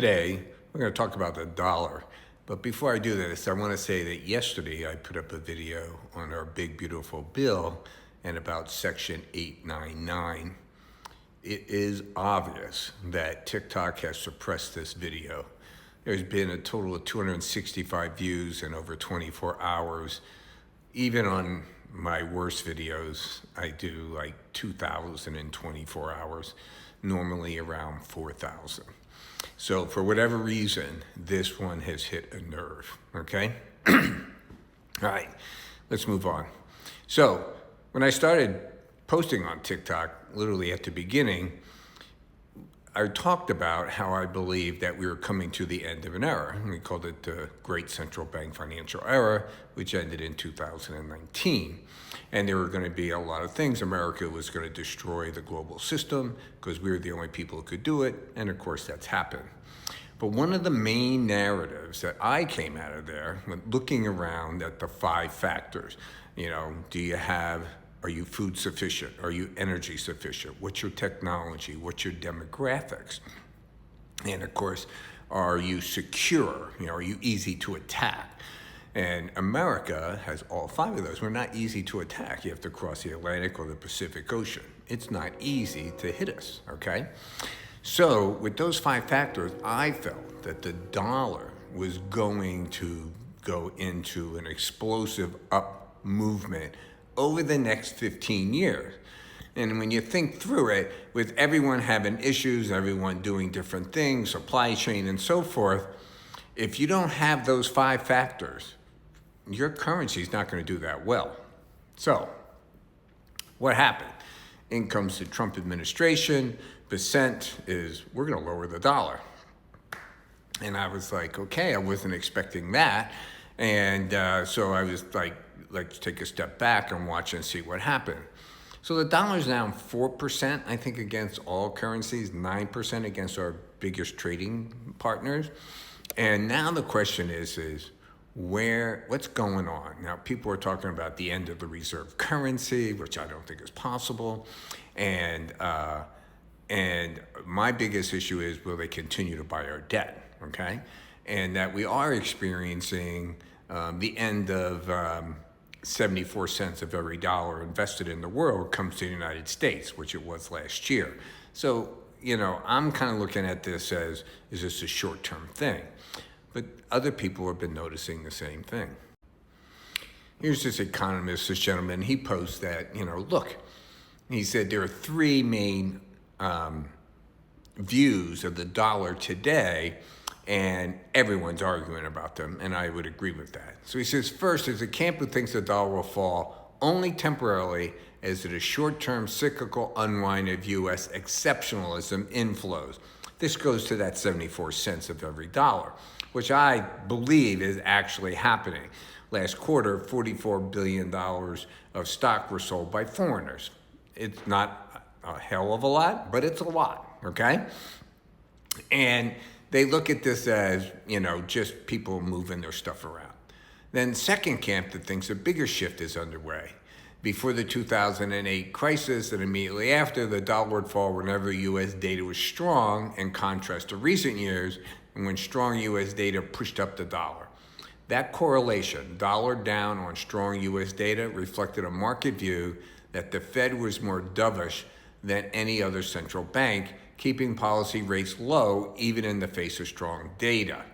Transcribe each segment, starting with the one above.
Today, we're going to talk about the dollar. But before I do this, I want to say that yesterday I put up a video on our big, beautiful bill and about Section 899. It is obvious that TikTok has suppressed this video. There's been a total of 265 views in over 24 hours. Even on my worst videos, I do like 2,000 in 24 hours, normally around 4,000. So for whatever reason, this one has hit a nerve, okay? All right, let's move on. So when I started posting on TikTok, literally at the beginning, I talked about how I believed that we were coming to the end of an era. We called it the Great Central Bank Financial Era, which ended in 2019. And there were going to be a lot of things. America was going to destroy the global system because we were the only people who could do it. And of course, that's happened. But one of the main narratives that I came out of there, when looking around at the 5 factors, are you food sufficient? Are you energy sufficient? What's your technology? What's your demographics? And of course, are you secure? Are you easy to attack? And America has all 5 of those. We're not easy to attack. You have to cross the Atlantic or the Pacific Ocean. It's not easy to hit us, okay? So with those 5 factors, I felt that the dollar was going to go into an explosive up movement over the next 15 years. And when you think through it, with everyone having issues, everyone doing different things, supply chain and so forth, if you don't have those 5 factors, your currency is not going to do that well. So what happened? In comes the Trump administration. Percent is, we're going to lower the dollar. And I was like, okay, I wasn't expecting that. And so I was like, let's take a step back and watch and see what happened. So the dollar's down 4%, I think, against all currencies, 9% against our biggest trading partners. And now the question is what's going on? Now, people are talking about the end of the reserve currency, which I don't think is possible. And my biggest issue is, will they continue to buy our debt, okay? And that we are experiencing the end of 74 cents of every dollar invested in the world comes to the United States, which it was last year. So, I'm kind of looking at this as, is this a short-term thing? But other people have been noticing the same thing. Here's this economist, this gentleman, he posts that, look, he said there are 3 main views of the dollar today, and everyone's arguing about them, and I would agree with that. So he says, first, there's a camp who thinks the dollar will fall only temporarily as it is short-term cyclical unwind of U.S. exceptionalism inflows. This goes to that 74 cents of every dollar, which I believe is actually happening. Last quarter, $44 billion of stock were sold by foreigners. It's not a hell of a lot, but it's a lot, okay? And they look at this as, just people moving their stuff around. Then second camp that thinks a bigger shift is underway. Before the 2008 crisis and immediately after, the dollar would fall whenever U.S. data was strong, in contrast to recent years when strong U.S. data pushed up the dollar. That correlation, dollar down on strong U.S. data, reflected a market view that the Fed was more dovish than any other central bank, keeping policy rates low even in the face of strong data.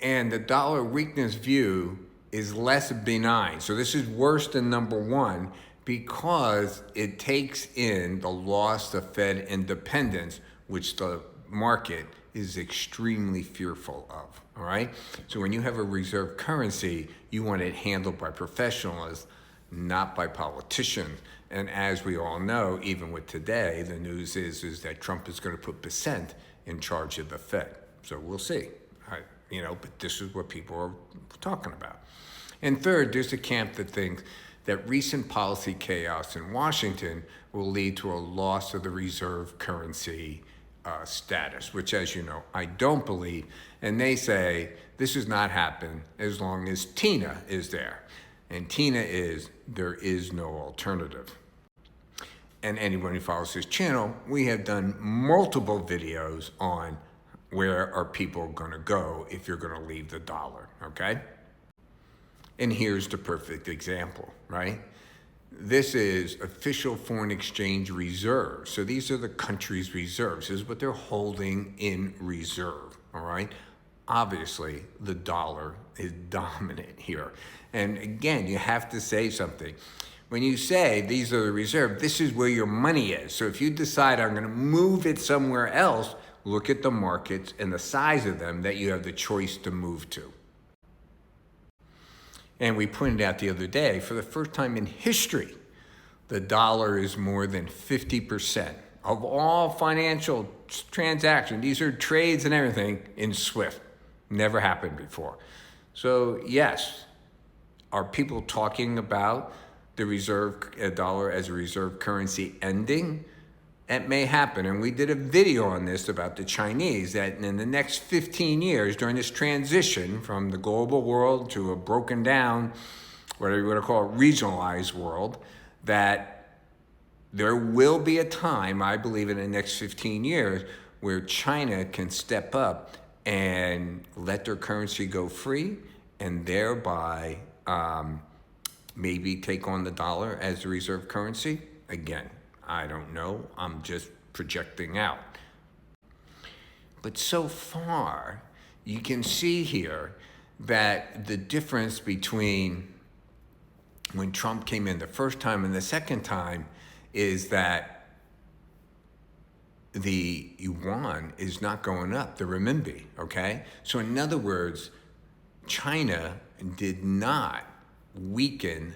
And the dollar weakness view is less benign. So this is worse than number 1 because it takes in the loss of Fed independence, which the market is extremely fearful of, all right? So when you have a reserve currency, you want it handled by professionals, not by politicians. And as we all know, even with today, the news is that Trump is going to put percent in charge of the Fed. So we'll see. But this is what people are talking about. And third, there's a camp that thinks that recent policy chaos in Washington will lead to a loss of the reserve currency status, which, as you know, I don't believe. And they say this does not happen as long as Tina is there. And Tina is, there is no alternative. And anyone who follows this channel, we have done multiple videos on where are people going to go if you're going to leave the dollar, okay? And here's the perfect example, right? This is official foreign exchange reserves. So these are the country's reserves. This is what they're holding in reserve, all right? Obviously, the dollar is dominant here. And again, you have to say something. When you say these are the reserve, this is where your money is. So if you decide I'm going to move it somewhere else, look at the markets and the size of them that you have the choice to move to. And we pointed out the other day, for the first time in history, the dollar is more than 50% of all financial transactions. These are trades and everything in SWIFT. Never happened before. So yes, are people talking about the reserve dollar as a reserve currency ending? It may happen, and we did a video on this about the Chinese, that in the next 15 years, during this transition from the global world to a broken down, whatever you want to call it, regionalized world, that there will be a time, I believe in the next 15 years, where China can step up and let their currency go free, and thereby maybe take on the dollar as the reserve currency. Again, I don't know. I'm just projecting out. But so far, you can see here that the difference between when Trump came in the first time and the second time is that the yuan is not going up, the renminbi, okay? So in other words, China did not weaken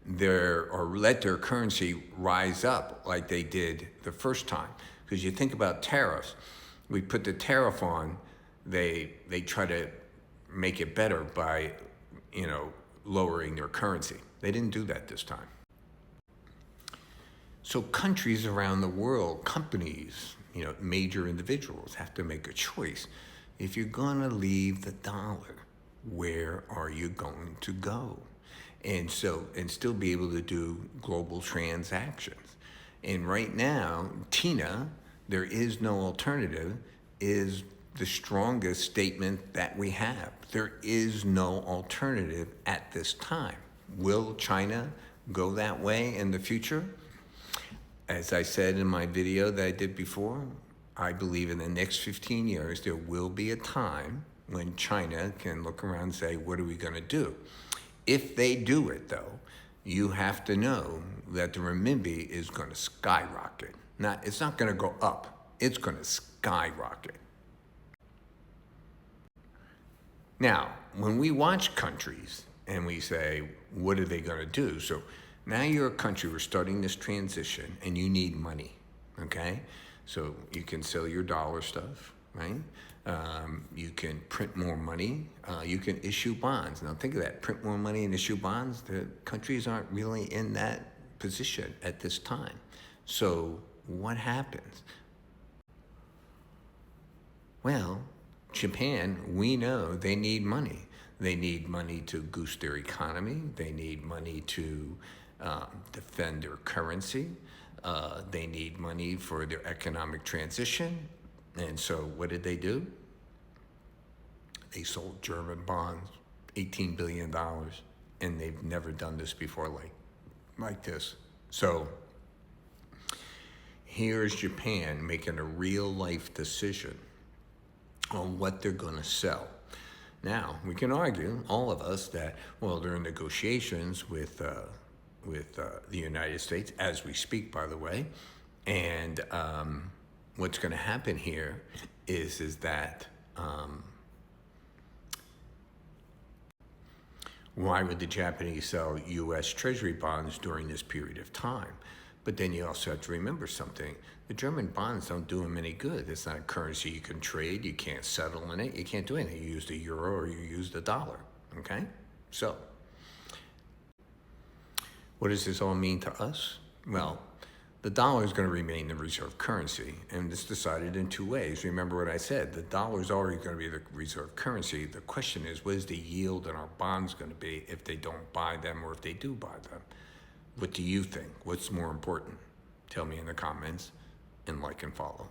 or let their currency rise up like they did the first time. Because you think about tariffs, we put the tariff on, they try to make it better by, lowering their currency. They didn't do that this time. So countries around the world, companies, major individuals have to make a choice. If you're gonna leave the dollar, where are you going to go? And still be able to do global transactions. And right now, Tina, there is no alternative, is the strongest statement that we have. There is no alternative at this time. Will China go that way in the future? As I said in my video that I did before, I believe in the next 15 years, there will be a time when China can look around and say, what are we gonna do? If they do it, though, you have to know that the renminbi is going to skyrocket. It's not going to go up. It's going to skyrocket. Now, when we watch countries and we say, what are they going to do? So now you're a country, we're starting this transition, and you need money, okay? So you can sell your dollar stuff, right? You can print more money. You can issue bonds. Now think of that, print more money and issue bonds. The countries aren't really in that position at this time. So what happens? Well, Japan, we know they need money. They need money to boost their economy. They need money to defend their currency. They need money for their economic transition. And so what did they do? They sold German bonds, $18 billion, and they've never done this before like this. So here's Japan making a real life decision on what they're gonna sell. Now, we can argue, all of us, that, well, they're in negotiations with the United States, as we speak, by the way, and what's going to happen here is that why would the Japanese sell U.S. Treasury bonds during this period of time? But then you also have to remember something. The German bonds don't do them any good. It's not a currency you can trade. You can't settle in it. You can't do anything. You use the euro or you use the dollar, okay? So what does this all mean to us? Well, the dollar is going to remain the reserve currency, and it's decided in two ways. Remember what I said, the dollar is already going to be the reserve currency. The question is, what is the yield on our bonds going to be if they don't buy them or if they do buy them? What do you think? What's more important? Tell me in the comments, and like and follow.